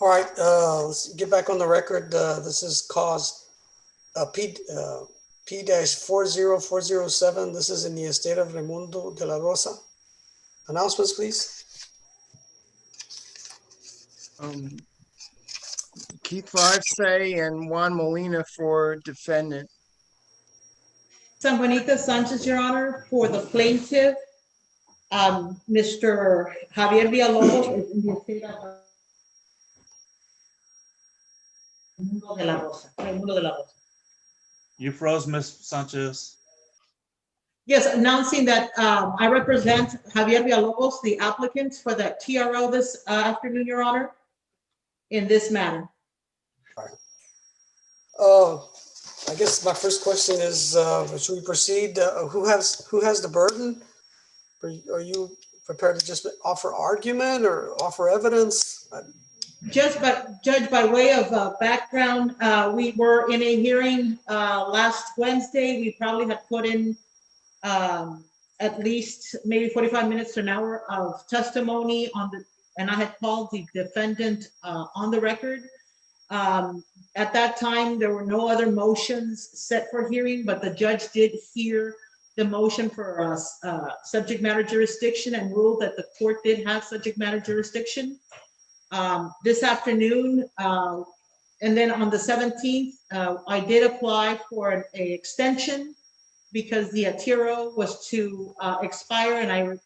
All right, let's get back on the record. This is cause P-40407. This is in the estate of Raimundo de la Rosa. Announcements, please. Keith Farce and Juan Molina for defendant. San Juanita Sanchez, Your Honor, for the plaintiff, Mr. Javier Villalobos is in the estate of Raimundo de la Rosa. Raimundo de la Rosa. You froze, Ms. Sanchez. Yes, announcing that I represent Javier Villalobos, the applicant for the TRO this afternoon, Your Honor, in this matter. I guess my first question is, should we proceed? Who has the burden? Are you prepared to just offer argument or offer evidence? Judge, by way of background, we were in a hearing last Wednesday. We probably had put in at least maybe 45 minutes to an hour of testimony and I had called the defendant on the record. At that time, there were no other motions set for hearing, but the judge did hear the motion for subject matter jurisdiction and ruled that the court did have subject matter jurisdiction. This afternoon, and then on the 17th, I did apply for an extension because the TRO was to expire, and I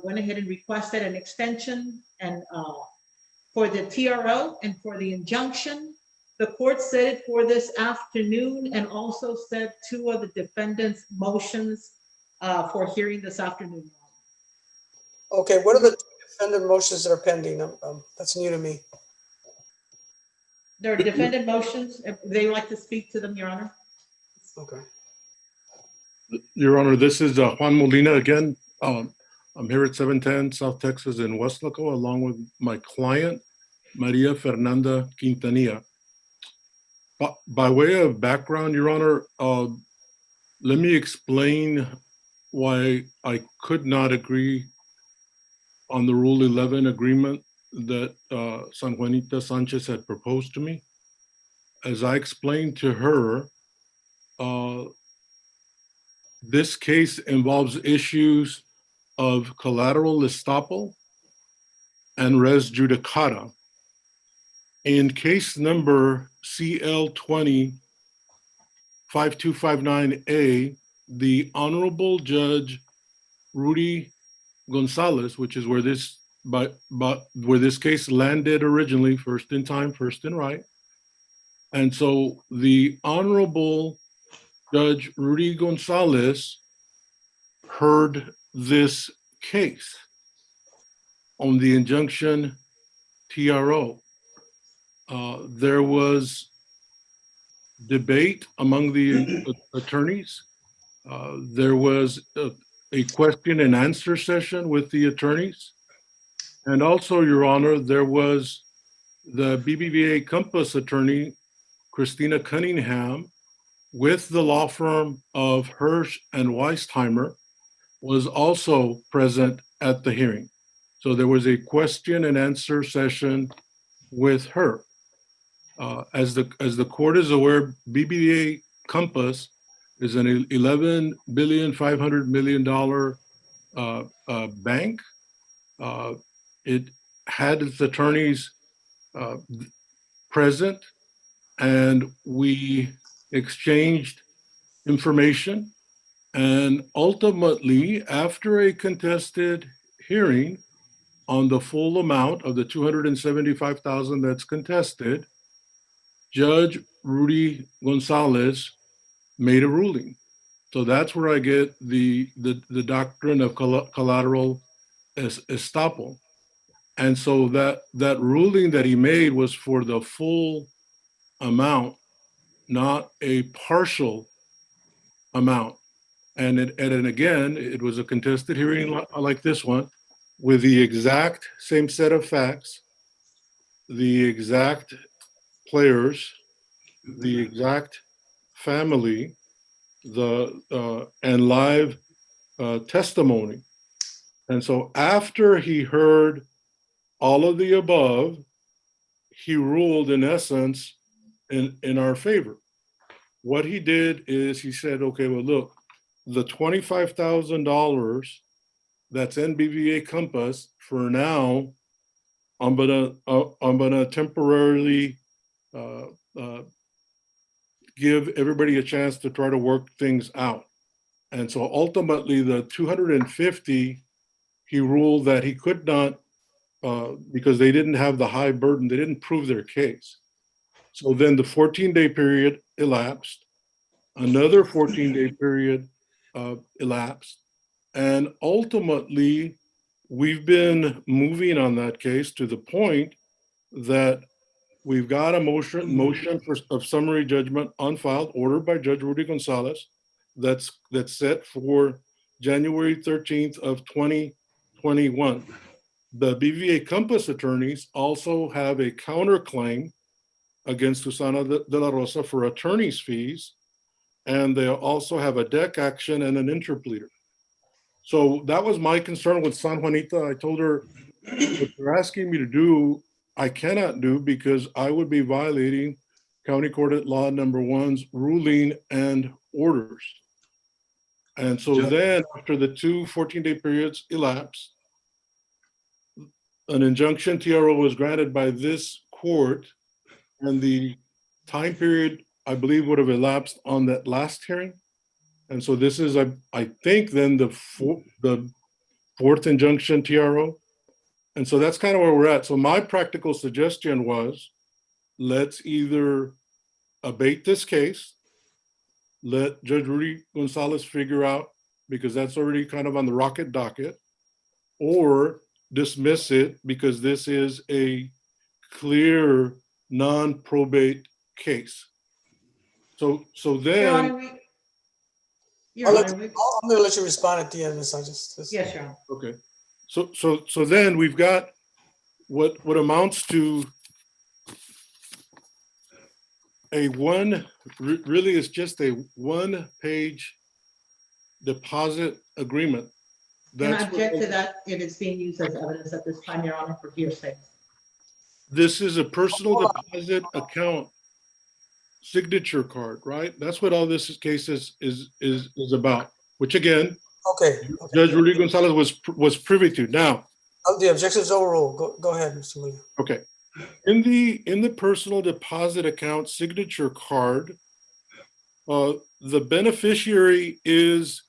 went ahead and requested an extension and for the TRO and for the injunction. The court set it for this afternoon and also set two of the defendant's motions for hearing this afternoon. Okay, what are the defendant motions that are pending? That's new to me. There are defendant motions. If they would like to speak to them, Your Honor. Okay. Your Honor, this is Juan Molina again. I'm here at 710 South Texas in Westlaco, along with my client, Maria Fernanda Quintanilla. By way of background, Your Honor, let me explain why I could not agree on the Rule 11 agreement that San Juanita Sanchez had proposed to me. As I explained to her, this case involves issues of collateral estoppel and res judicata. In case number CL20-5259A, the Honorable Judge Rudy Gonzalez, which is where this case landed originally, first in time, first in right. And so the Honorable Judge Rudy Gonzalez heard this case on the injunction TRO. There was debate among the attorneys. There was a question and answer session with the attorneys. And also, Your Honor, there was the BBVA Compass attorney, Christina Cunningham, with the law firm of Hirsch and Weistheimer, was also present at the hearing. So there was a question and answer session with her. As the court is aware, BBVA Compass is an $11.5 billion bank. It had its attorneys present, and we exchanged information. And ultimately, after a contested hearing on the full amount of the $275,000 that's contested, Judge Rudy Gonzalez made a ruling. So that's where I get the doctrine of collateral estoppel. And so that ruling that he made was for the full amount, not a partial amount. And again, it was a contested hearing like this one, with the exact same set of facts, the exact players, the exact family, and live testimony. And so after he heard all of the above, he ruled in essence in our favor. What he did is he said, okay, well, look, the $25,000 that's NBVA Compass for now, I'm gonna temporarily give everybody a chance to try to work things out. And so ultimately the 250, he ruled that he could not, because they didn't have the high burden, they didn't prove their case. So then the 14-day period elapsed, another 14-day period elapsed, and ultimately we've been moving on that case to the point that we've got a motion of summary judgment on file, ordered by Judge Rudy Gonzalez, that's set for January 13th of 2021. The BVA Compass attorneys also have a counterclaim against Susana de la Rosa for attorney's fees, and they also have a deck action and an interpleader. So that was my concern with San Juanita. I told her, what you're asking me to do, I cannot do, because I would be violating County Court at Law number 1's ruling and orders. And so then after the two 14-day periods elapsed, an injunction TRO was granted by this court, and the time period, I believe, would have elapsed on that last hearing. And so this is, I think, then the fourth injunction TRO. And so that's kind of where we're at. So my practical suggestion was, let's either abate this case, let Judge Rudy Gonzalez figure out, because that's already kind of on the rocket docket, or dismiss it because this is a clear non-probate case. So Your then, Honor, Your I'm Honor, gonna let you respond at the end, Ms. Sanchez. yes, Your Honor. okay. So then we've got what amounts to really is just a one-page deposit agreement. And I That's what- object to that. It is being used as evidence at this time, Your Honor, for hearsay. This is a personal deposit account signature card, right? That's what all this case is about, which again, Okay. Judge Rudy Gonzalez was privy to. Now, The objection is overruled. Go ahead, Mr. Munoz. okay. In the personal deposit account signature card, the beneficiary is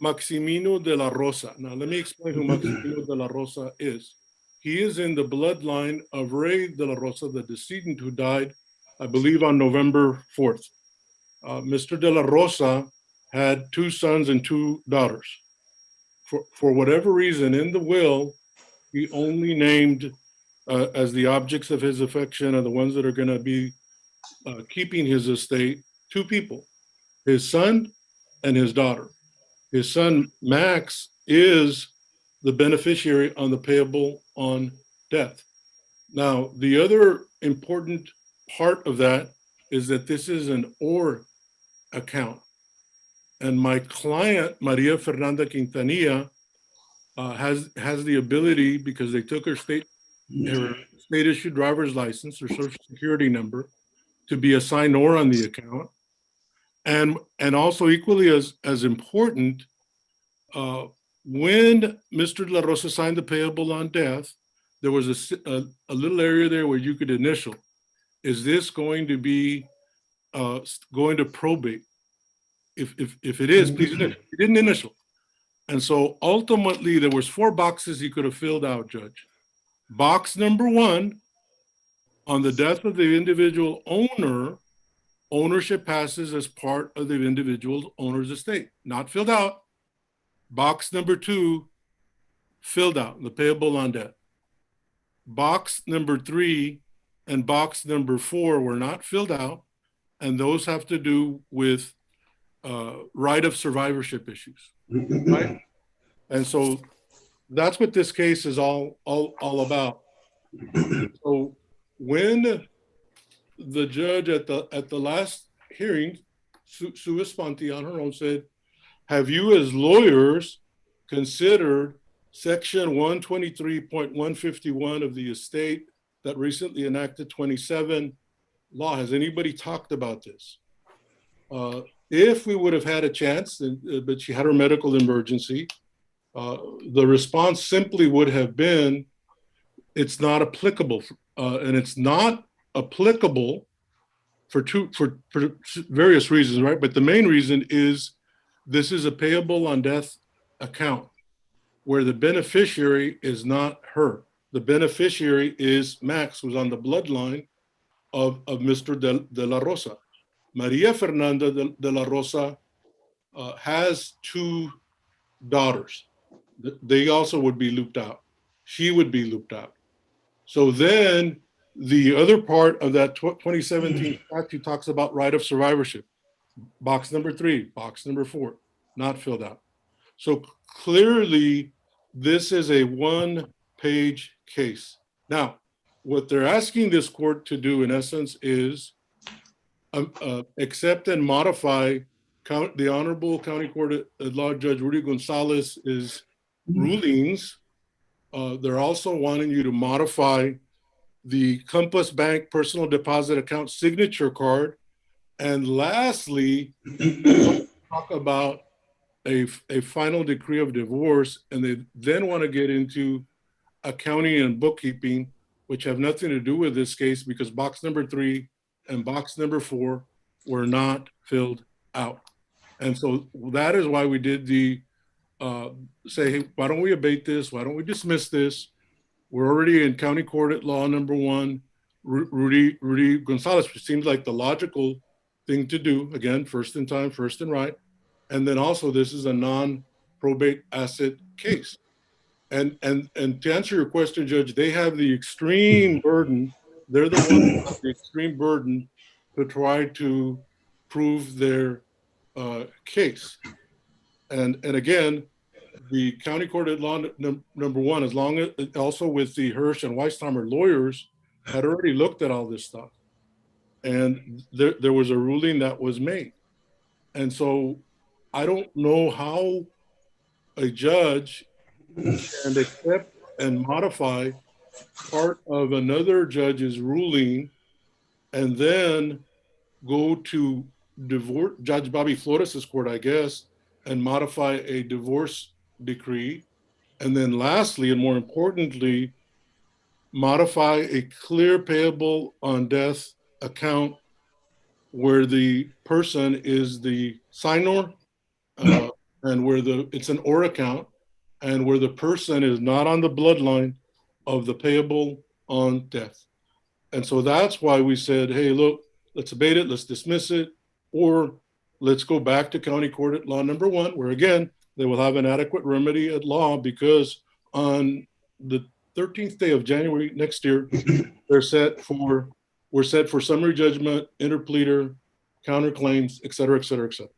Maximino de la Rosa. Now, let me explain who Maximino de la Rosa is. He is in the bloodline of Ray de la Rosa, the decedent who died, I believe, on November 4th. Mr. de la Rosa had 2 sons and 2 daughters. For whatever reason, in the will, he only named as the objects of his affection and the ones that are going to be keeping his estate 2 people, his son and his daughter. His son, Max, is the beneficiary on the payable on death. Now, the other important part of that is that this is an OR account. And my client, Maria Fernanda Quintanilla, has the ability, because they took her state issued driver's license or social security number, to be assigned OR on the account. And also equally as important, when Mr. De La Rosa signed the payable on death, there was a little area there where you could initial. Is this going to be going to probate? If it is, please initial. He didn't initial. And so ultimately there was 4 boxes he could have filled out, Judge. Box number 1, on the death of the individual owner, ownership passes as part of the individual owner's estate. Not filled out. Box number 2, filled out, the payable on death. Box number 3 and box number 4 were not filled out, and those have to do with right of survivorship issues, right? And so that's what this case is all about. So when the judge at the last hearing, sua sponte on her own, said, have you as lawyers considered section 123.151 of the estate that recently enacted 27 law. Has anybody talked about this? If we would have had a chance, but she had her medical emergency, the response simply would have been, it's not applicable. And it's not applicable for various reasons, right? But the main reason is this is a payable on death account where the beneficiary is not her. The beneficiary is Max, who's on the bloodline of Mr. De La Rosa. Maria Fernanda de La Rosa has 2 daughters. They also would be looped out. She would be looped out. So then the other part of that 2017 statute talks about right of survivorship. Box number 3, box number 4, not filled out. So clearly, this is a 1-page case. Now, what they're asking this court to do, in essence, is accept and modify the Honorable County Court at Law Judge Rudy Gonzalez's rulings. They're also wanting you to modify the Compass Bank personal deposit account signature card. And lastly, talk about a final decree of divorce, and they then want to get into accounting and bookkeeping, which have nothing to do with this case because box number 3 and box number 4 were not filled out. And so that is why we did the say, hey, why don't we abate this? Why don't we dismiss this? We're already in county court at law number 1, Rudy Gonzalez, which seems like the logical thing to do. Again, first in time, first in right. And then also this is a non-probate asset case. And to answer your question, Judge, they have the extreme burden. They're the ones who have the extreme burden to try to prove their case. And again, the county court at law number 1, as long as also with the Hirsch and Weissheimer lawyers, had already looked at all this stuff. And there was a ruling that was made. And so I don't know how a judge can accept and modify part of another judge's ruling and then go to divorce Judge Bobby Flores's court, I guess, and modify a divorce decree. And then lastly, and more importantly, modify a clear payable on death account where the person is the signor and where it's an OR account and where the person is not on the bloodline of the payable on death. And so that's why we said, hey, look, let's abate it, let's dismiss it, or let's go back to county court at law number 1, where again, they will have an adequate remedy at law because on the 13th day of January next year, we're set for summary judgment, interpleader, counterclaims, et cetera, et cetera, et cetera.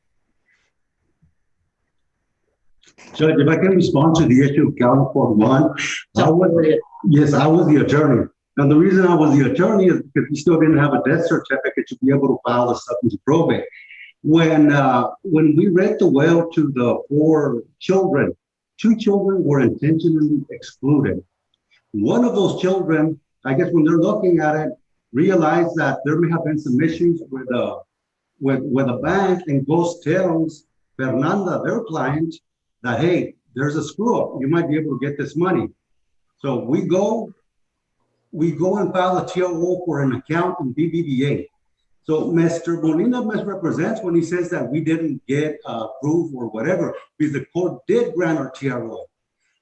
Judge, if I can respond to the issue of county court 1, I was the attorney. And the reason I was the attorney is because we still didn't have a death certificate to be able to file the stuff into probate. When we read the will to the 4 children, 2 children were intentionally excluded. One of those children, I guess when they're looking at it, realized that there may have been some issues with a bank, and goes tells Fernanda, their client, that, hey, there's a screw up. You might be able to get this money. So we go and file a TRO for an account in BBVA. So Mr. Molina misrepresents when he says that we didn't get proof or whatever, because the court did grant our TRO.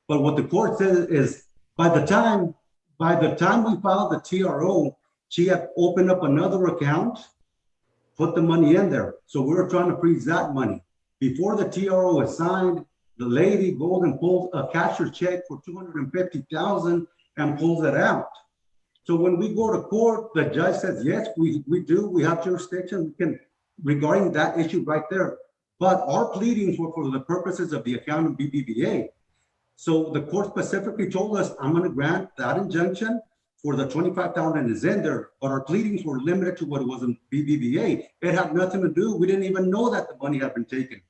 But what the court says is by the time we filed the TRO, she had opened up another account, put the money in there. So we were trying to freeze that money. Before the TRO is signed, the lady goes and pulls a cashier's check for $250,000 and pulls it out. So when we go to court, the judge says, yes, we have jurisdiction regarding that issue right there. But our pleadings were for the purposes of the account of BBVA. So the court specifically told us, I'm going to grant that injunction for the $25,000 is in there, but our pleadings were limited to what it was in BBVA. It had nothing to do. We didn't even know that the money had been taken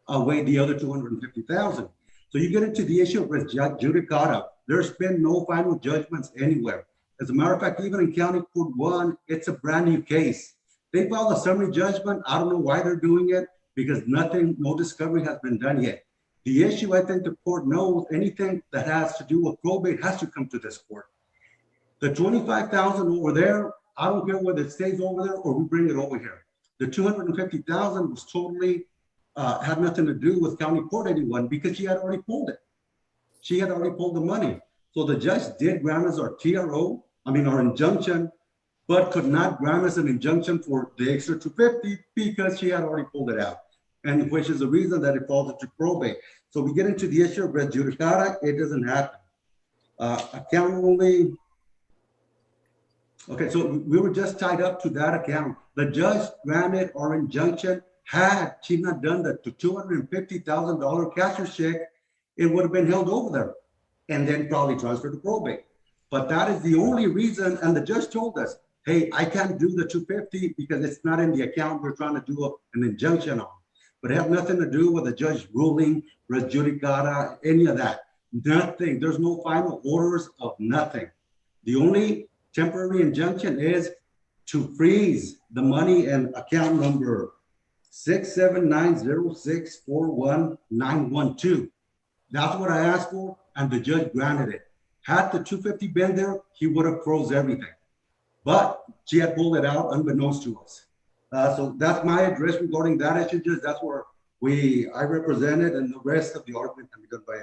away, the other $250,000. So you get into the issue of res judicata. There's been no final judgments anywhere. As a matter of fact, even in County Court 1, it's a brand new case. They filed a summary judgment. I don't know why they're doing it because no discovery has been done yet. The issue, I think the court knows, anything that has to do with probate has to come to this court. The 25,000 over there, I don't care whether it stays over there or we bring it over here. The 250,000 was totally, had nothing to do with county court anyone because she had already pulled it. She had already pulled the money. So the judge did grant us our our injunction, but could not grant us an injunction for the extra 250 because she had already pulled it out. And which is the reason that it falls into probate. So we get into the issue of res judicata, it doesn't happen. Account only. Okay, so we were just tied up to that account. The judge granted our injunction. Had she not done that to $250,000 cashier's check, it would have been held over there and then probably transferred to probate. But that is the only reason, and the judge told us, hey, I can't do the 250 because it's not in the account we're trying to do an injunction on. But it had nothing to do with the judge ruling, res judicata, any of that. Nothing. There's no final orders of nothing. The only temporary injunction is to freeze the money in account number 67906419112. That's what I asked for, and the judge granted it. Had the 250 been there, he would have froze everything. But she had pulled it out unbeknownst to us. So that's my address regarding that issue. Just that's where I represented, and the rest of the argument can be done by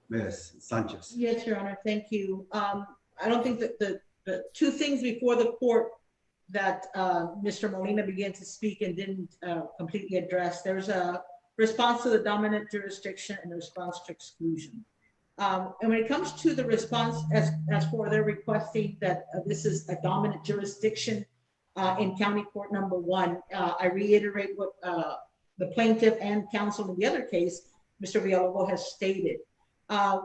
Ms. Sanchez. Yes, Your Honor, thank you. I don't think that the two things before the court that Mr. Molina began to speak and didn't completely address. There's a response to the dominant jurisdiction and a response to exclusion. And when it comes to the response as for their requesting that this is a dominant jurisdiction in County Court number 1, I reiterate what the plaintiff and counsel in the other case, Mr. Villalobos, has stated. A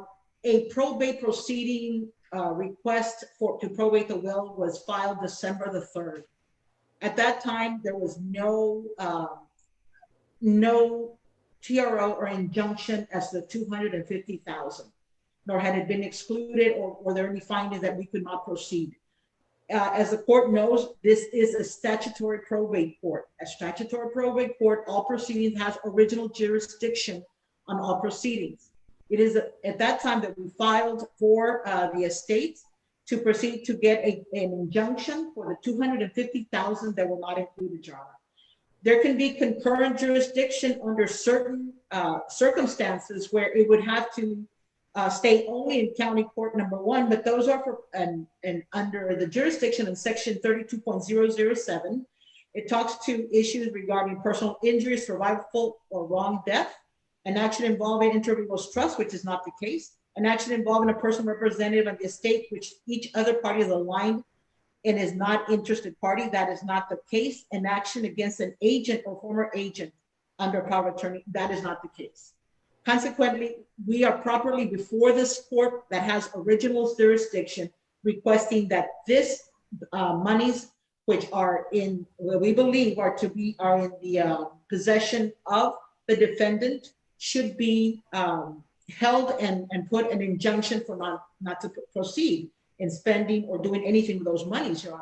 probate proceeding request to probate the will was filed December the 3rd. At that time, there was no TRO or injunction as the 250,000, nor had it been excluded or were there any findings that we could not proceed. As the court knows, this is a statutory probate court. A statutory probate court, all proceedings has original jurisdiction on all proceedings. It is at that time that we filed for the estate to proceed to get an injunction for the 250,000 that were not included, Your Honor. There can be concurrent jurisdiction under certain circumstances where it would have to stay only in County Court number 1, but those are for and under the jurisdiction in section 32.007. It talks to issues regarding personal injury, survival, or wrong death. An action involving inter vivos trust, which is not the case. An action involving a person representative of the estate, which each other party is aligned and is not interested party. That is not the case. An action against an agent or former agent under power of attorney. That is not the case. Consequently, we are properly before this court that has original jurisdiction requesting that this monies, which are in what we believe are in the possession of the defendant, should be held and put an injunction for not to proceed in spending or doing anything with those monies, Your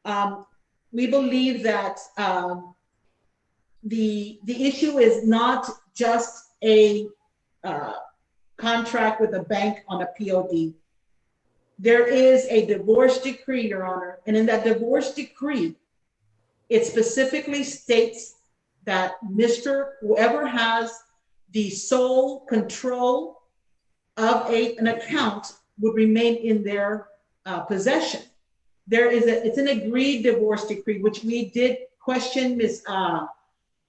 Honor. We believe that the issue is not just a contract with a bank on a POD. There is a divorce decree, Your Honor, and in that divorce decree, it specifically states that whoever has the sole control of an account would remain in their possession. It's an agreed divorce decree, which we did question Ms.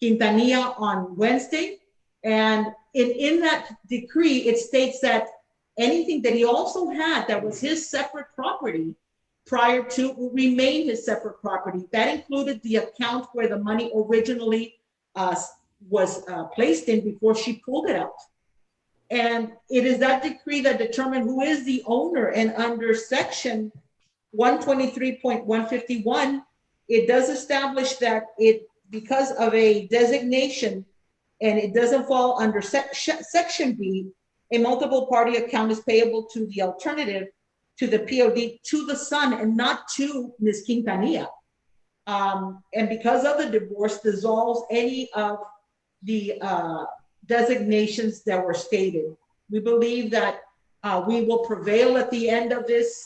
Quintanilla on Wednesday. And in that decree, it states that anything that he also had that was his separate property prior to will remain his separate property. That included the account where the money originally was placed in before she pulled it out. And it is that decree that determined who is the owner. And under section 123.151, it does establish that because of a designation and it doesn't fall under section B, a multiple party account is payable to the alternative to the POD to the son and not to Ms. Quintanilla. And because of the divorce, dissolves any of the designations that were stated. We believe that we will prevail at the end of this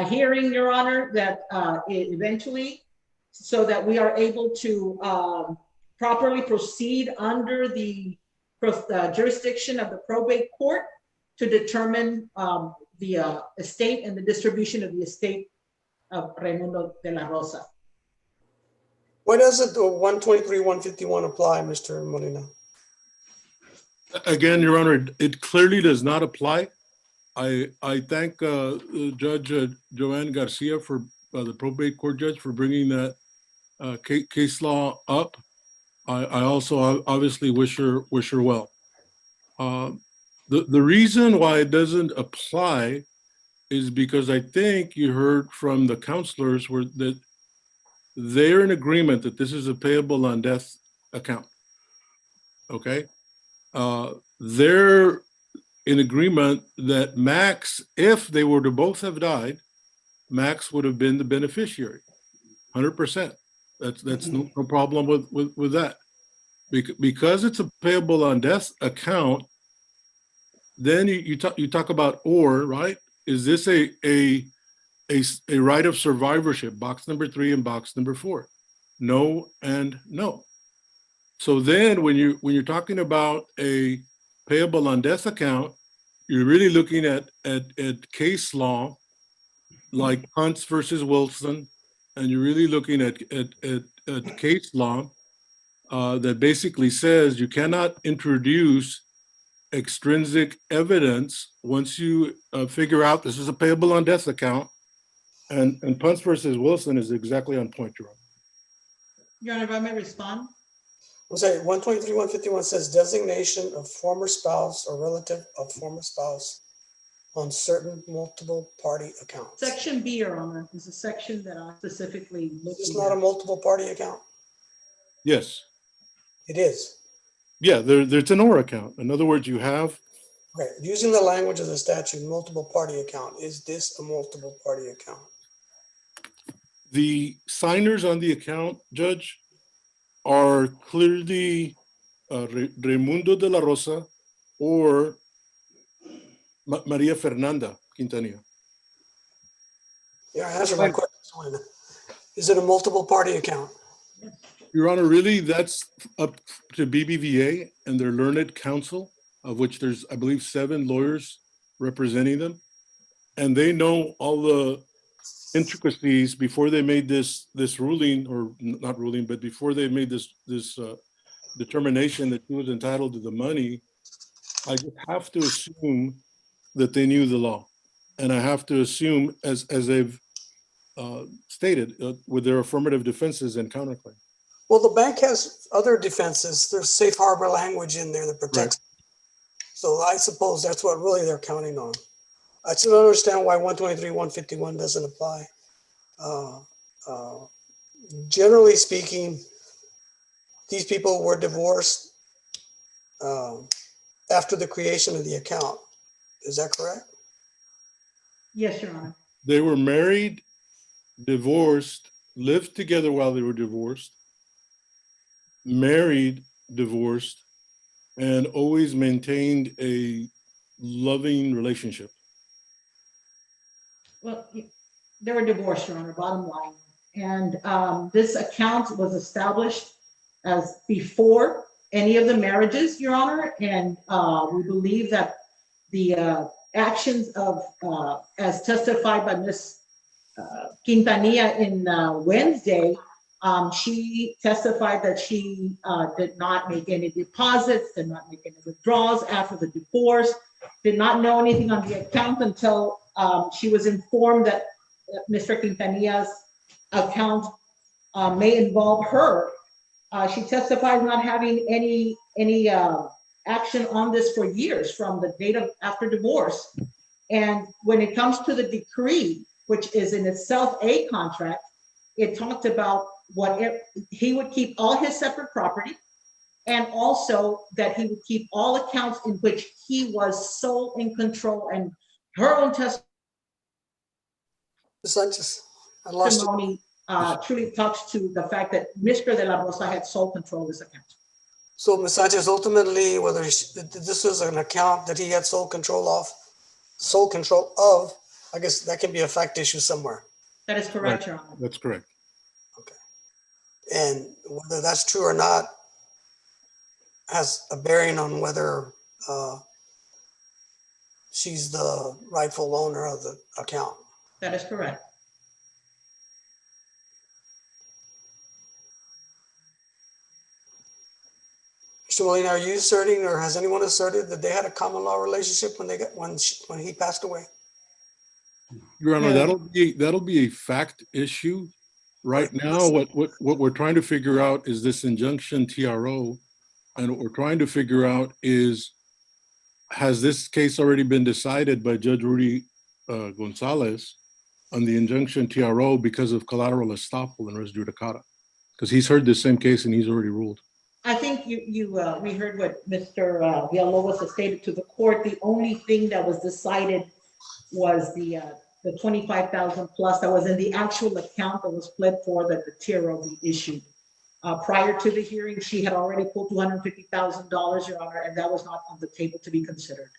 hearing, Your Honor, that eventually, so that we are able to properly proceed under the jurisdiction of the probate court to determine the estate and the distribution of the estate of Raimundo de la Rosa. Why doesn't the 123, 151 apply, Mr. Molina? Again, Your Honor, it clearly does not apply. I thank Judge Joanne Garcia, for the probate court judge, for bringing that case law up. I also obviously wish her well. The reason why it doesn't apply is because I think you heard from the counselors that they're in agreement that this is a payable on death account. Okay? They're in agreement that Max, if they were to both have died, Max would have been the beneficiary, 100%. That's no problem with that. Because it's a payable on death account, then you talk about right? Is this a right of survivorship, box number 3 and box number 4? No and no. So then when you're talking about a payable on death account, you're really looking at case law like Huntz versus Wilson, and you're really looking at case law that basically says you cannot introduce extrinsic evidence once you figure out this is a payable on death account. And Huntz versus Wilson is exactly on point, Your Honor. Your Honor, if I may respond? I'm sorry, 123, 151 says designation of former spouse or relative of former spouse on certain multiple party accounts. Section B, Your Honor, is a section that I specifically looked It's not a multiple party account. Yes. It is. Yeah, there's an OR account. In other words, you have. Okay, using the language of the statute, multiple party account, is this a multiple party account? The signers on the account, Judge, are clearly Raimundo de la Rosa or Maria Fernanda Quintanilla. Yeah, answer my question. Is it a multiple party account? Your Honor, really, that's up to BBVA and their learned counsel, of which there's, I believe, 7 lawyers representing them. And they know all the intricacies before they made this ruling, or not ruling, but before they made this determination that he was entitled to the money. I just have to assume that they knew the law. And I have to assume, as they've stated, with their affirmative defenses and counterclaim. Well, the bank has other defenses. There's safe harbor language in there that protects. Right. So I suppose that's what really they're counting on. I still don't understand why 123, 151 doesn't apply. Generally speaking, these people were divorced after the creation of the account. Is that correct? Yes, Your Honor. They were married, divorced, lived together while they were divorced, married, divorced, and always maintained a loving relationship. Well, they were divorced, Your Honor, bottom line. And this account was established as before any of the marriages, Your Honor. And we believe that the actions of, as testified by Ms. Quintanilla in Wednesday, she testified that she did not make any deposits, did not make any withdrawals after the divorce, did not know anything on the account until she was informed that Mr. Quintanilla's account may involve her. She testified not having any action on this for years from the date of after divorce. And when it comes to the decree, which is in itself a contract, it talked about he would keep all his separate property, and also that he would keep all accounts in which he was sole in control. And her own testimony Ms. Sanchez, I lost you. testimony truly talks to the fact that Mr. De La Rosa had sole control of this account. So Ms. Sanchez, ultimately, whether this was an account that he had sole control of, I guess that can be a fact issue somewhere. That is correct, Your Honor. That's correct. And whether that's true or not has a bearing on whether she's the rightful owner of the account. That is correct. Mr. Molina, are you asserting, or has anyone asserted that they had a common law relationship when he passed away? Your Honor, Yeah. that'll be a fact issue. Right now, what we're trying to figure out is this injunction TRO, and what we're trying to figure out is, has this case already been decided by Judge Rudy Gonzalez on the injunction TRO because of collateral estoppel and res judicata? Because he's heard the same case and he's already ruled. I think we heard what Mr. Villalobos has stated to the court. The only thing that was decided was the 25,000 plus that was in the actual account that was pled for that the TRO be issued. Prior to the hearing, she had already pulled $250,000, Your Honor, and that was not on the table to be considered.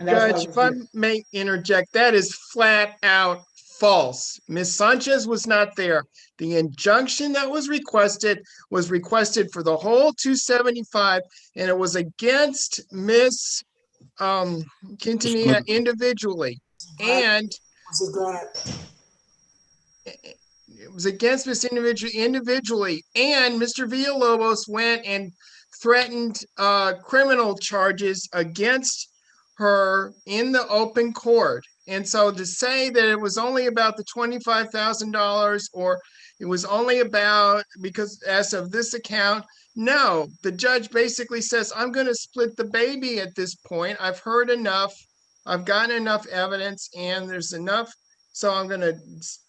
And that's why Judge, if we're I here. may interject, that is flat out false. Ms. Sanchez was not there. The injunction that was requested for the whole 275, and it was against Ms. Quintanilla individually. And Was it granted? it was against Ms. individually, and Mr. Villalobos went and threatened criminal charges against her in the open court. And so to say that it was only about the $25,000 or it was only about because as of this account, no, the judge basically says, I'm going to split the baby at this point. I've heard enough. I've gotten enough evidence and there's enough. So I'm going to,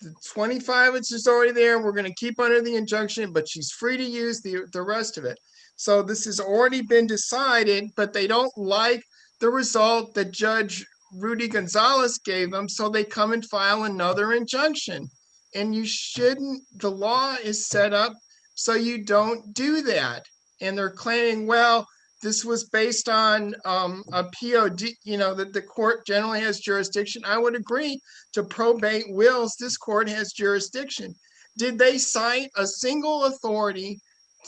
the 25, it's just already there. We're going to keep under the injunction, but she's free to use the rest of it. So this has already been decided, but they don't like the result that Judge Rudy Gonzalez gave them. So they come and file another injunction. And you shouldn't, the law is set up so you don't do that. And they're claiming, well, this was based on a POD, you know, that the court generally has jurisdiction. I would agree to probate wills. This court has jurisdiction. Did they cite a single authority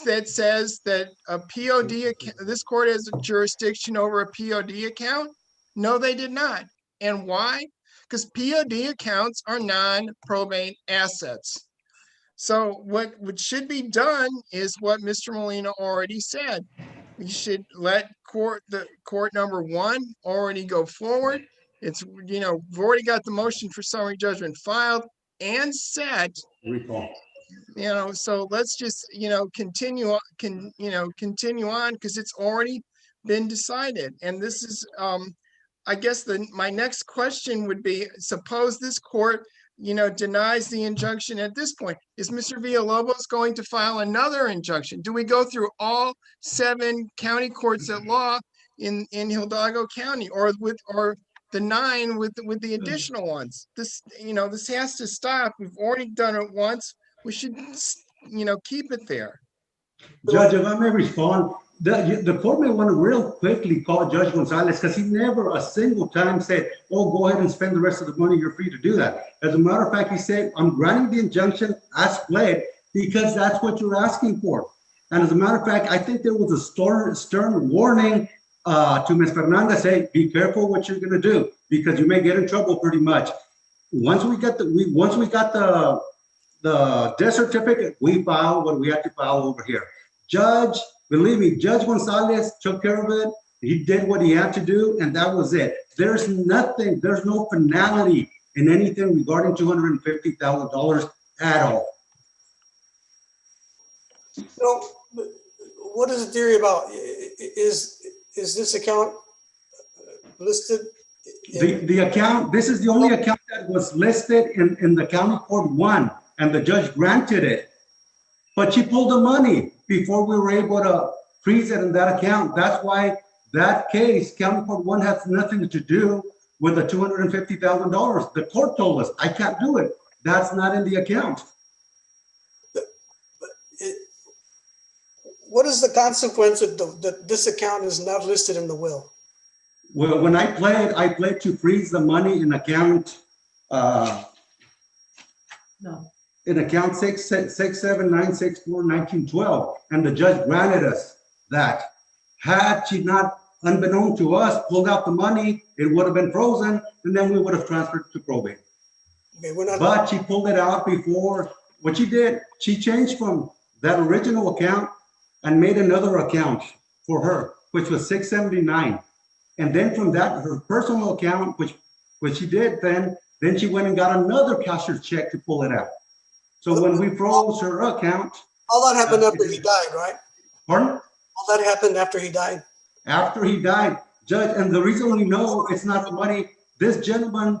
that says that a POD, this court has a jurisdiction over a POD account? No, they did not. And why? Because POD accounts are non-probate assets. So what should be done is what Mr. Molina already said. We should let the court number one already go forward. It's, you know, we've already got the motion for summary judgment filed and set. Recall. You know, so let's just, you know, continue on because it's already been decided. And this is, I guess my next question would be, suppose this court, you know, denies the injunction at this point. Is Mr. Villalobos going to file another injunction? Do we go through all 7 county courts at law in Hidalgo County or the 9 with the additional ones? This, you know, this has to stop. We've already done it once. We should, you know, keep it there. Judge, if I may respond, the court may want to real quickly call Judge Gonzalez because he never a single time said, oh, go ahead and spend the rest of the money. You're free to do that. As a matter of fact, he said, I'm granting the injunction as pled because that's what you're asking for. And as a matter of fact, I think there was a stern warning to Ms. Fernandez, say, be careful what you're going to do because you may get in trouble pretty much. Once we got the death certificate, we filed what we had to file over here. Judge, believe me, Judge Gonzalez took care of it. He did what he had to do, and that was it. There's nothing, there's no finality in anything regarding $250,000 at all. So, what is the theory about? Is this account listed? The account, this is the only account that was listed in the county court 1, and the judge granted it. But she pulled the money before we were able to freeze it in that account. That's why that case, county court 1, has nothing to do with the $250,000. The court told us, I can't do it. That's not in the account. What is the consequence of that this account is not listed in the will? Well, when I played to freeze the money in account, No. in account 679641912, and the judge granted us that. Had she not, unbeknown to us, pulled out the money, it would have been frozen, and then we would have transferred to probate. Okay, we're not, But she pulled it out before. What she did, she changed from that original account and made another account for her, which was 679. And then from that, her personal account, which she did then she went and got another cashier's check to pull it out. So when we froze her account, all that happened after he died, right? pardon? All that happened after he died. After he died, Judge, and the reason we know it's not the money, this gentleman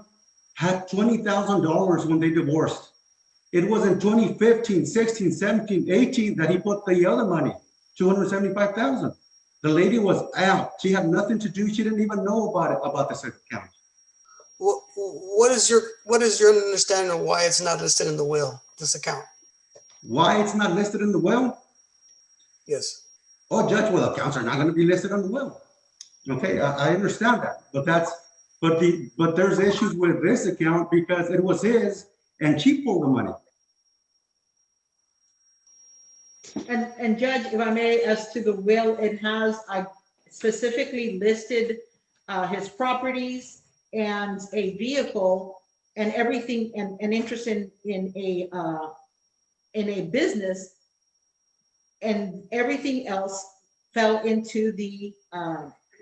had $20,000 when they divorced. It was in 2015, 16, 17, 18 that he put the other money, $275,000. The lady was out. She had nothing to do. She didn't even know about this account. What is your understanding of why it's not listed in the will, this account? Why it's not listed in the will? Yes. Oh, Judge, well, accounts are not going to be listed on the will. Okay, I understand that, but there's issues with this account because it was his and she pulled the money. And Judge, if I may, as to the will, it has, I specifically listed his properties and a vehicle and everything, and interest in a business, and everything else fell into the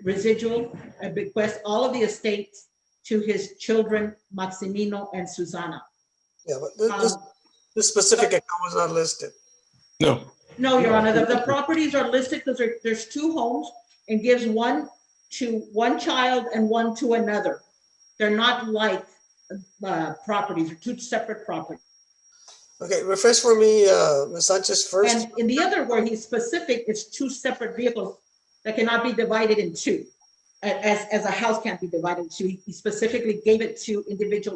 residual bequest, all of the estates to his children, Maximino and Susana. Yeah, but this specific account was not listed. No, No, Your Honor, the properties are listed because there's two homes and gives one to one child and one to another. They're not like properties, they're two separate properties. Okay, refresh for me, Ms. Sanchez first. And in the other where he's specific, it's two separate vehicles that cannot be divided in two. As a house can't be divided in two. He specifically gave it to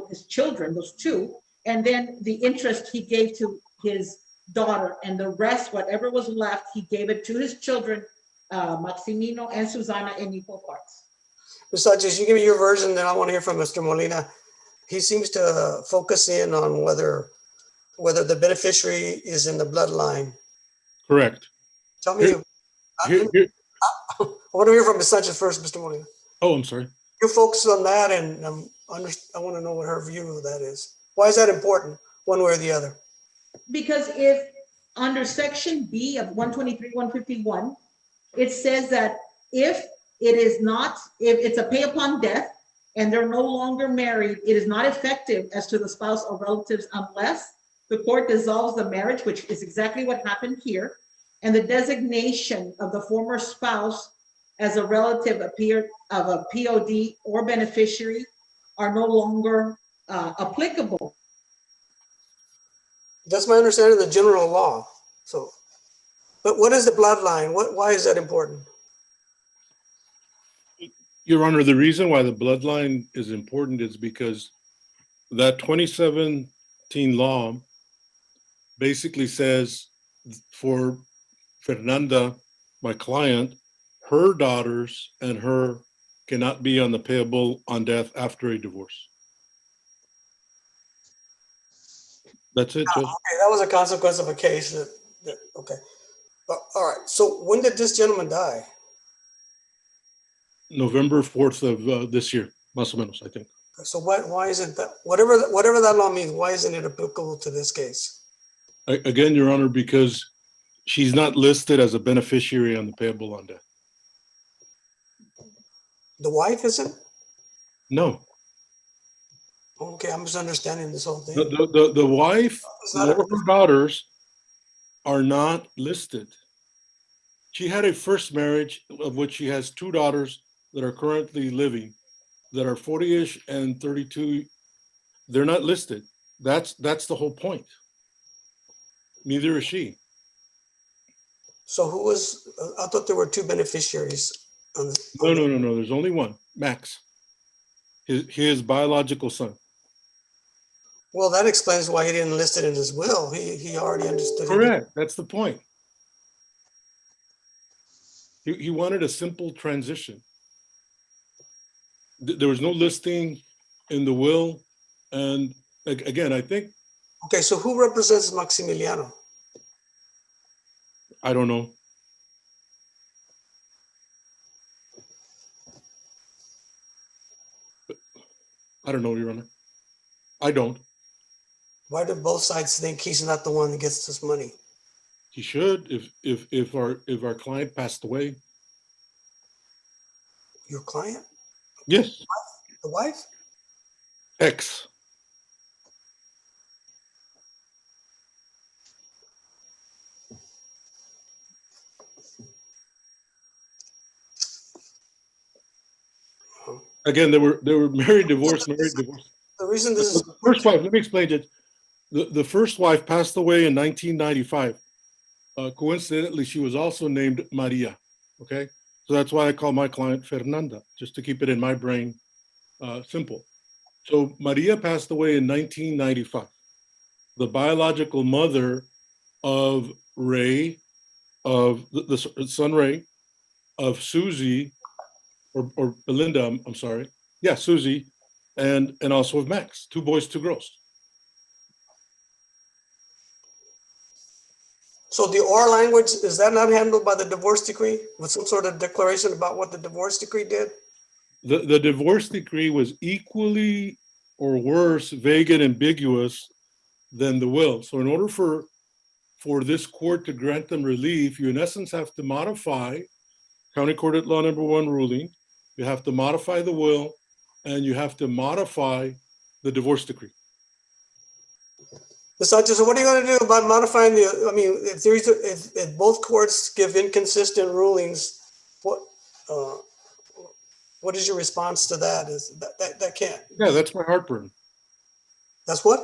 his children, those two. And then the interest he gave to his daughter, and the rest, whatever was left, he gave it to his children, Maximino and Susana, in equal parts. Ms. Sanchez, you give me your version, then I want to hear from Mr. Molina. He seems to focus in on whether the beneficiary is in the bloodline. correct. Tell me, Here- I want to hear from Ms. Sanchez first, Mr. Molina. oh, I'm sorry. You focus on that, and I want to know what her view of that is. Why is that important, one way or the other? Because if under section B of 123-151, it says that if it's a pay upon death and they're no longer married, it is not effective as to the spouse or relatives unless the court dissolves the marriage, which is exactly what happened here, and the designation of the former spouse as a relative of a POD or beneficiary are no longer applicable. That's my understanding of the general law. So, but what is the bloodline? Why is that important? Your Honor, the reason why the bloodline is important is because that 2017 law basically says for Fernanda, my client, her daughters and her cannot be on the payable on death after a divorce. That's it, Judge. Okay, that was a consequence of a case okay. All right, so when did this gentleman die? November 4th of this year, más o menos, I think. So why isn't that, whatever that law means, why isn't it applicable to this case? Again, Your Honor, because she's not listed as a beneficiary on the payable on death. The wife isn't? No, Okay, I'm misunderstanding this whole thing. the wife It's not a- or her daughters are not listed. She had a first marriage of which she has two daughters that are currently living, that are 40-ish and 32. They're not listed. That's the whole point. Neither is she. So who was, I thought there were two beneficiaries. No. There's only one, Max. his biological son. Well, that explains why he didn't list it in his will. He already understood. Correct. That's the point. He wanted a simple transition. There was no listing in the will. And again, I think, Okay, so who represents Maximiliano? I don't know. I don't know, Your Honor. I don't. Why do both sides think he's not the one that gets this money? He should if our client passed away. Your client? Yes. The wife? Ex. Again, they were married, divorced, married, divorced. The reason this is The first wife, let me explain it. The first wife passed away in 1995. Coincidentally, she was also named Maria. Okay, so that's why I call my client Fernanda, just to keep it in my brain simple. So Maria passed away in 1995. The biological mother of Ray, of the son Ray, of Susie, or Belinda, I'm sorry. Yeah, Susie, and also of Max, 2 boys, 2 girls. so the or language, is that not handled by the divorce decree with some sort of declaration about what the divorce decree did? The divorce decree was equally or worse, vague and ambiguous than the will. So in order for this court to grant them relief, you in essence have to modify County Court at Law Number 1 ruling, you have to modify the will, and you have to modify the divorce decree. Besides, so what are you going to do about modifying the, I mean, if both courts give inconsistent rulings, what is your response to that? Is that can't? Yeah, that's my heartburn. That's what?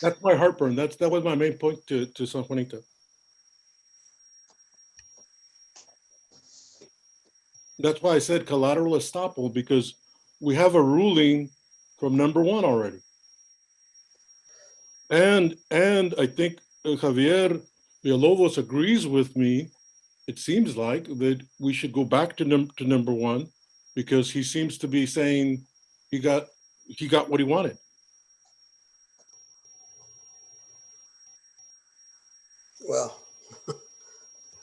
That's my heartburn. That was my main point to San Juanito. That's why I said collateral estoppel, because we have a ruling from number 1 already. And I think Javier Villalobos agrees with me. It seems like that we should go back to number 1, because he seems to be saying he got what he wanted. Well,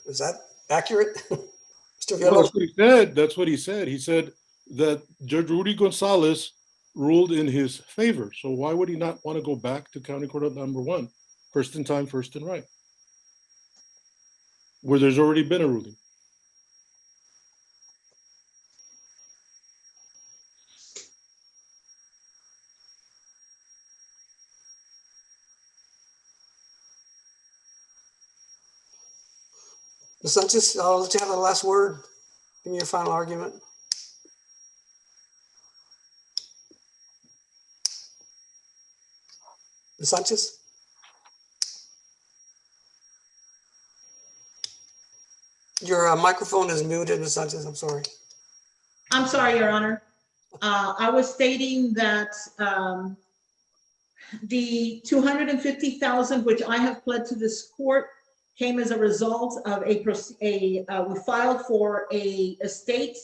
is that accurate? Mr. Well, Villalobos? that's what he said. That's what he said. He said that Judge Rudy Gonzalez ruled in his favor. So why would he not want to go back to County Court at number 1? First in time, first in right, where there's already been a ruling. Ms. Sanchez, I'll let you have the last word. Give me your final argument. Ms. Sanchez? Your microphone is muted, Ms. Sanchez. I'm sorry. I'm sorry, Your Honor. I was stating that the 250,000, which I have pled to this court, came as a result of we filed for a estate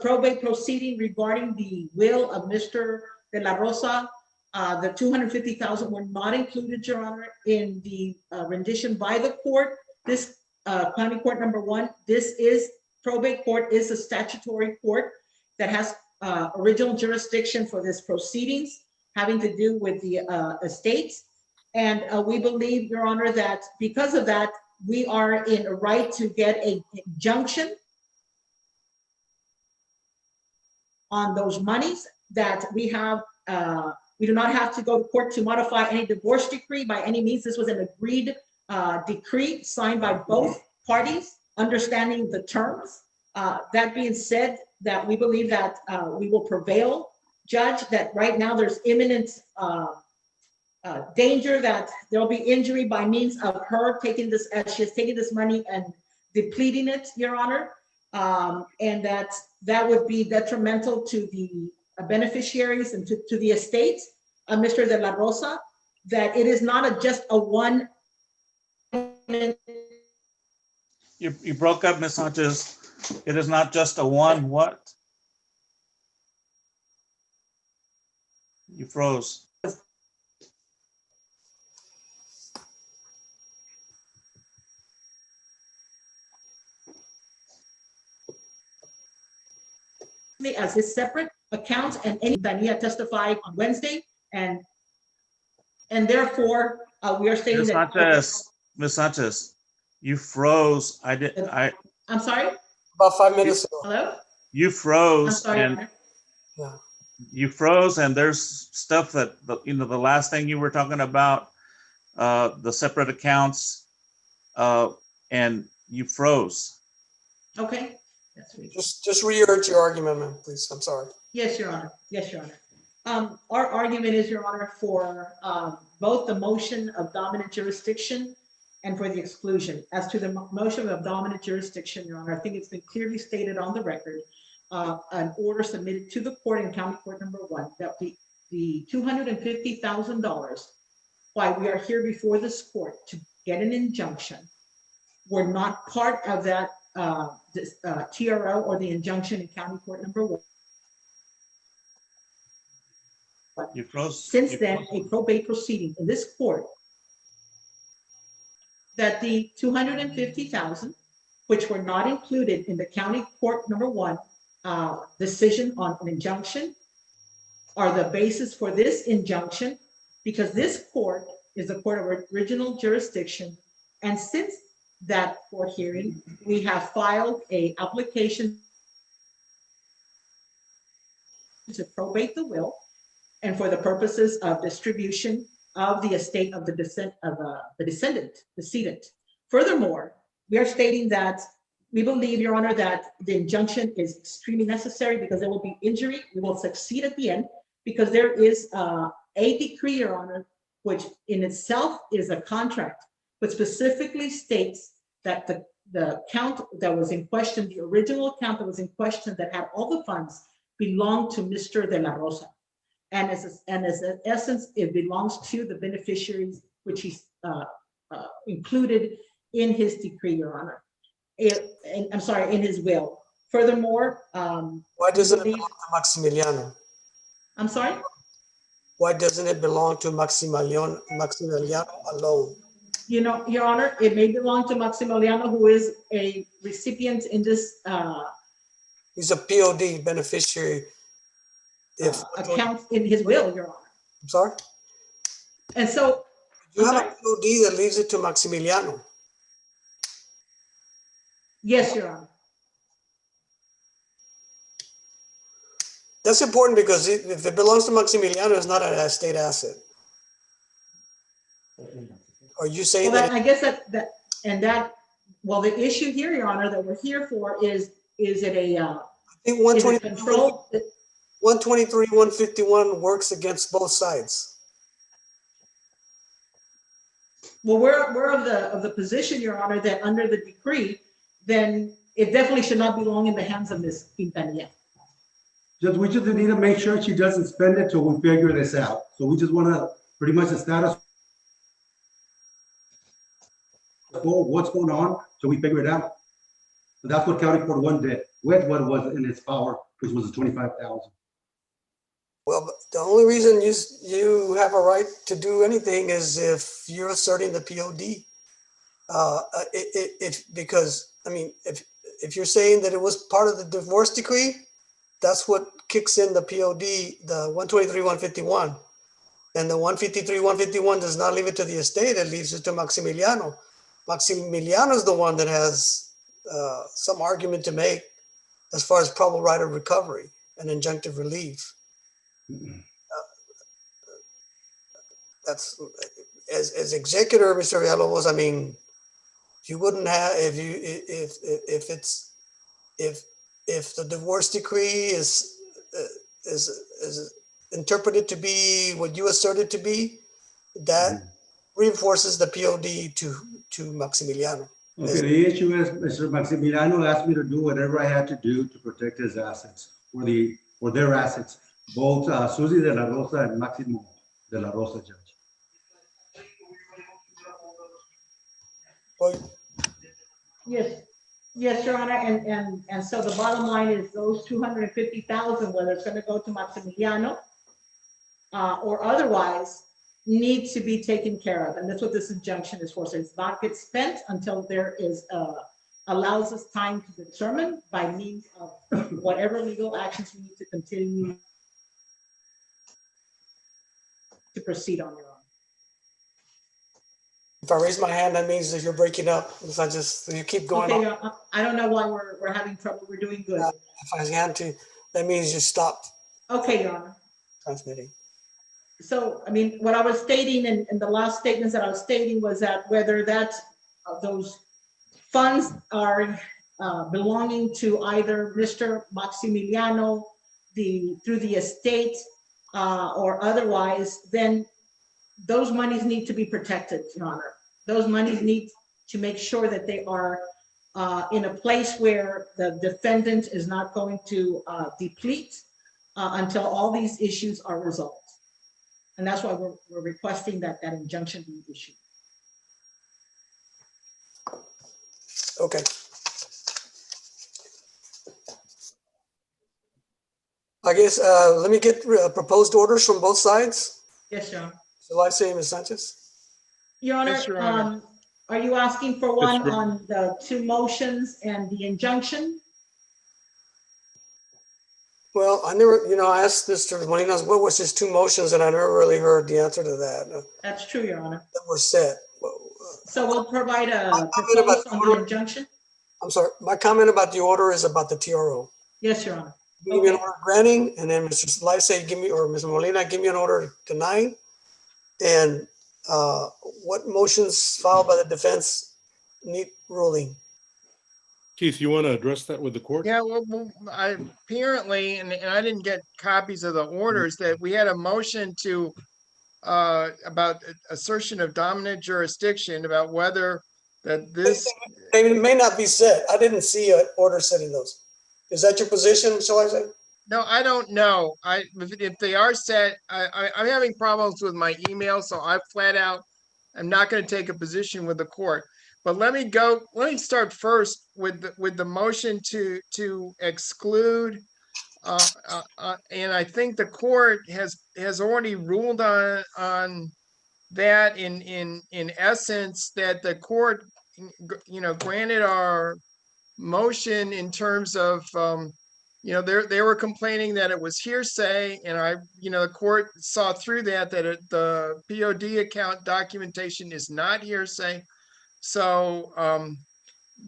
probate proceeding regarding the will of Mr. De La Rosa. The 250,000 were not included, Your Honor, in the rendition by the court. This County Court number 1, this is probate court, is a statutory court that has original jurisdiction for this proceedings having to do with the estates. And we believe, Your Honor, that because of that, we are in a right to get an injunction on those monies, that we have, we do not have to go to court to modify any divorce decree by any means. This was an agreed decree signed by both parties, understanding the terms. That being said, that we believe that we will prevail, Judge, that right now there's imminent danger that there'll be injury by means of her taking this, as she has taken this money and depleting it, Your Honor, and that would be detrimental to the beneficiaries and to the estate of Mr. De La Rosa, that it is not just a one. You broke up, Ms. Sanchez. It is not just a one what? You froze. As his separate accounts, and any Dania testified on Wednesday, and therefore we are stating that. Ms. Sanchez, you froze. I'm sorry. About 5 minutes ago. Hello. You I'm froze sorry. Your and Honor. Yeah. you froze, and there's stuff that the last thing you were talking about, the separate accounts, and you froze. Okay. That's really. Just reurge your argument, ma'am, please. I'm sorry. Yes, Your Honor. Yes, Your Honor. Our argument is, Your Honor, for both the motion of dominant jurisdiction and for the exclusion. As to the motion of dominant jurisdiction, Your Honor, I think it's been clearly stated on the record, an order submitted to the court in County Court Number 1, that the $250,000, why we are here before this court to get an injunction, were not part of that TRO or the injunction in County Court Number 1. You froze. Since You then, froze. a probate proceeding in this court, that the $250,000, which were not included in the County Court Number 1 decision on an injunction, are the basis for this injunction, because this court is a court of original jurisdiction. And since that court hearing, we have filed an application to probate the will, and for the purposes of distribution of the estate of the decedent. Furthermore, we are stating that we believe, Your Honor, that the injunction is extremely necessary because there will be injury. We will succeed at the end because there is a decree, Your Honor, which in itself is a contract, but specifically states that the account that was in question, the original account that was in question that had all the funds, belonged to Mr. De La Rosa. And as an essence, it belongs to the beneficiaries, which he's included in his decree, Your Honor. I'm sorry, in his will. Furthermore, Why doesn't it belong to Maximiliano? I'm sorry? Why doesn't it belong to Maximiliano alone? You know, Your Honor, it may belong to Maximiliano, who is a recipient in this He's a POD beneficiary. account in his will, Your Honor. I'm sorry? And so, You I'm have a POD that leaves it to Maximiliano. yes, Your Honor. That's important because if it belongs to Maximiliano, it's not an estate asset. Are you saying Well, that? I guess well, the issue here, Your Honor, that we're here for is it a, I think is it 123, control? 151 works against both sides. Well, we're of the position, Your Honor, that under the decree, then it definitely should not belong in the hands of Ms. Quintanilla. Just, we just need to make sure she doesn't spend it till we figure this out. So we just want to pretty much the status quo, what's going on, so we figure it out. And that's what County Court 1 did with what was in its power, which was the 25,000. Well, but the only reason you have a right to do anything is if you're asserting the POD. Because, I mean, if you're saying that it was part of the divorce decree, that's what kicks in the POD, the 123-151. And the 153-151 does not leave it to the estate, it leaves it to Maximiliano. Maximiliano is the one that has some argument to make as far as probable right of recovery and injunctive relief. That's as executor, Mr. Villalobos, I mean, you wouldn't have if the divorce decree is interpreted to be what you asserted to be, that reinforces the POD to Maximiliano. Okay, the issue is Mr. Maximiliano asked me to do whatever I had to do to protect his assets or their assets. both Susie de la Rosa and Maximo de la Rosa, Judge. Well, Yes, Your Honor, and so the bottom line is those 250,000, whether it's gonna go to Maximiliano or otherwise, needs to be taken care of, and that's what this injunction is for. So it's not get spent until there is allows us time to determine by means of whatever legal actions we need to continue to proceed on, Your Honor. if I raise my hand, that means that you're breaking up. If I just, you keep going Okay, on. I don't know why we're having trouble. We're doing good. If I hand to, that means you stopped Okay, Your Honor. transmitting. So, I mean, what I was stating in the last statements that I was stating was that whether that those funds are belonging to either Mr. Maximiliano, through the estate or otherwise, then those monies need to be protected, Your Honor. Those monies need to make sure that they are in a place where the defendant is not going to deplete until all these issues are resolved. And that's why we're requesting that injunction be issued. Okay. I guess, let me get proposed orders from both sides. Yes, Your Honor. So I say, Ms. Sanchez? Your Honor, Yes, Your Honor. are you asking for one Your- on the two motions and the injunction? Well, I never, I asked Mr. Molinas, what was his two motions, and I never really heard the answer to that That's true, Your Honor. that were set. So we'll provide a comment about proposal on the order. injunction? I'm sorry, my comment about the order is about the TRO. Yes, Your Honor. Give me an Okay. order granting, and then Mr. Slice, give me, or Mr. Molina, give me an order denying. And what motions filed by the defense need ruling? Keith, you want to address that with the court? Yeah, well, I apparently, and I didn't get copies of the orders, that we had a motion to about assertion of dominant jurisdiction, about whether that this, They may not be set. I didn't see an order setting those. Is that your position, shall I say? no, I don't know. If they are set, I'm having problems with my email, so I flat out, I'm not gonna take a position with the court. But let me start first with the motion to exclude. And I think the court has already ruled on that in essence, that the court, granted our motion in terms of, they were complaining that it was hearsay, and the court saw through that the POD account documentation is not hearsay. So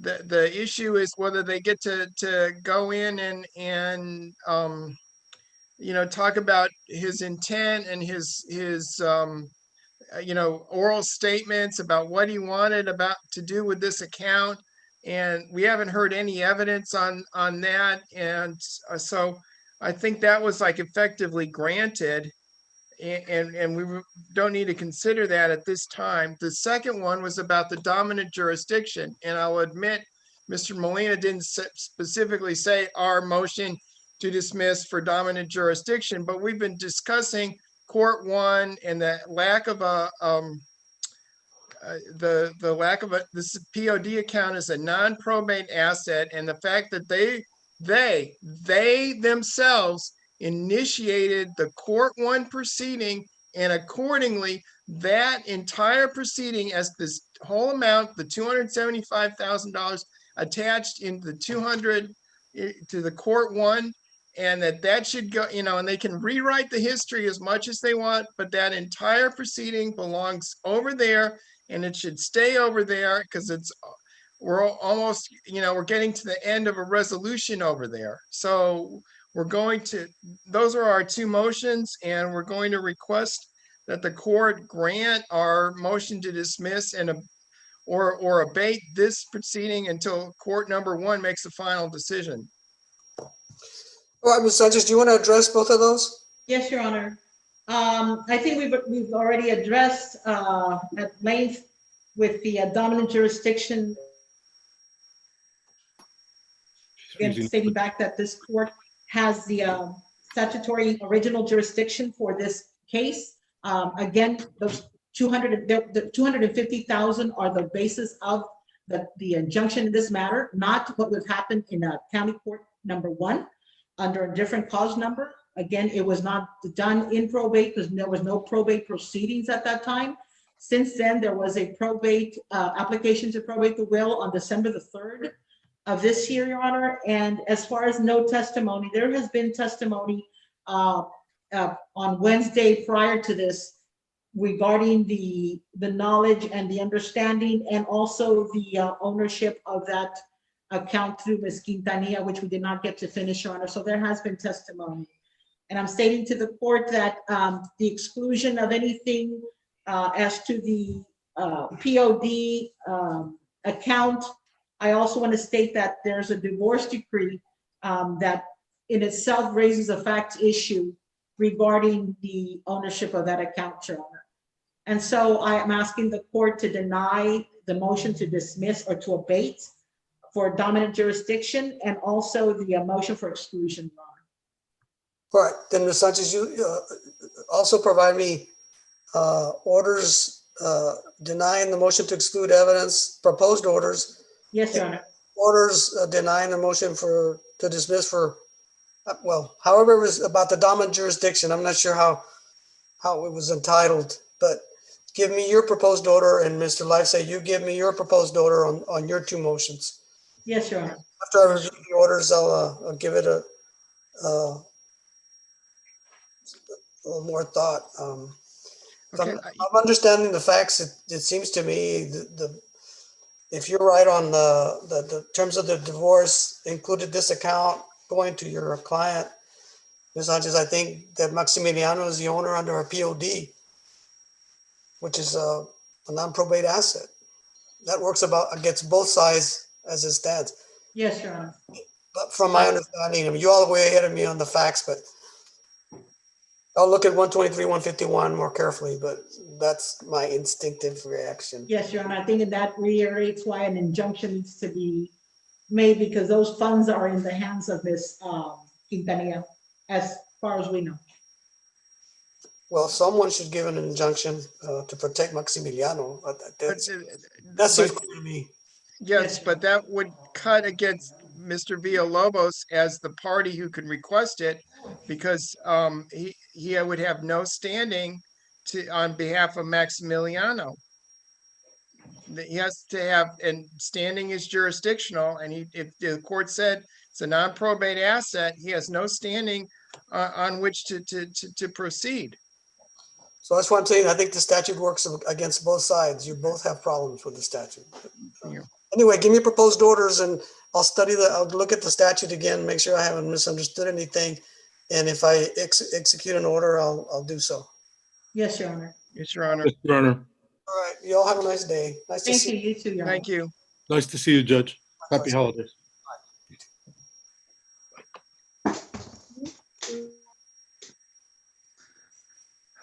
the issue is whether they get to go in and talk about his intent and his oral statements about what he wanted to do with this account. And we haven't heard any evidence on that. And so I think that was like effectively granted. And we don't need to consider that at this time. The second one was about the dominant jurisdiction. And I'll admit, Mr. Molina didn't specifically say our motion to dismiss for dominant jurisdiction, but we've been discussing court one and the lack of this POD account is a non-probate asset, and the fact that they themselves initiated the court one proceeding, and accordingly that entire proceeding, as this whole amount, the $275,000 attached in the 200 to the court one, and that should go, and they can rewrite the history as much as they want, but that entire proceeding belongs over there, and it should stay over there, because we're almost, we're getting to the end of a resolution over there. So those are our two motions, and we're going to request that the court grant our motion to dismiss or abate this proceeding until court number one makes a final decision. All right, Ms. Sanchez, do you want to address both of those? Yes, Your Honor. I think we've already addressed at length with the dominant jurisdiction. Again, stating back that this court has the statutory original jurisdiction for this case. Again, those 250,000 are the basis of the injunction in this matter, not what would happen in a county court number 1 under a different cause number. Again, it was not done in probate because there was no probate proceedings at that time. Since then, there was a probate application to probate the will on December the 3rd of this year, Your Honor. And as far as no testimony, there has been testimony on Wednesday prior to this regarding the knowledge and the understanding and also the ownership of that account through Ms. Quintanilla, which we did not get to finish, Your Honor. So there has been testimony. And I'm stating to the court that the exclusion of anything as to the POD account, I also want to state that there's a divorce decree that in itself raises a fact issue regarding the ownership of that account, Your Honor. And so I am asking the court to deny the motion to dismiss or to abate for dominant jurisdiction and also the motion for exclusion, Your Honor. All right, then Ms. Sanchez, you also provide me orders denying the motion to exclude evidence, proposed orders, Yes, Your Honor. orders denying the motion to dismiss for, well, however it was about the dominant jurisdiction. I'm not sure how it was entitled, but give me your proposed order, and Mr. Lifesay, you give me your proposed order on your 2 motions. Yes, Your Honor. After I review the orders, I'll give it a little more thought. If Okay, I'm understanding the facts, it seems to me if you're right on the terms of the divorce included this account going to your client, Ms. Sanchez, I think that Maximiliano is the owner under a POD, which is a non-probate asset. That works against both sides as it stands. Yes, Your Honor. But from my understanding, I mean, you're all the way ahead of me on the facts, but I'll look at 123, 151 more carefully, but that's my instinctive reaction. Yes, Your Honor. I think that reiterates why an injunction needs to be made because those funds are in the hands of Ms. Quintanilla, as far as we know. Well, someone should give an injunction to protect Maximiliano. That seems but- clear to me. Yes, but that would cut against Mr. Villalobos as the party who could request it because he would have no standing on behalf of Maximiliano. He has to have, and standing is jurisdictional, and if the court said it's a non-probate asset, he has no standing on which to proceed. So that's what I'm saying. I think the statute works against both sides. You both have problems with the statute. Yeah. Anyway, give me proposed orders and I'll look at the statute again, make sure I haven't misunderstood anything. And if I execute an order, I'll do so. Yes, Your Honor. Yes, Your Honor. Yes, Your Honor. All right, you all have a nice day. Nice to Thank see you. you. You too, Your Honor. Thank you. Nice to see you, Judge. Happy holidays.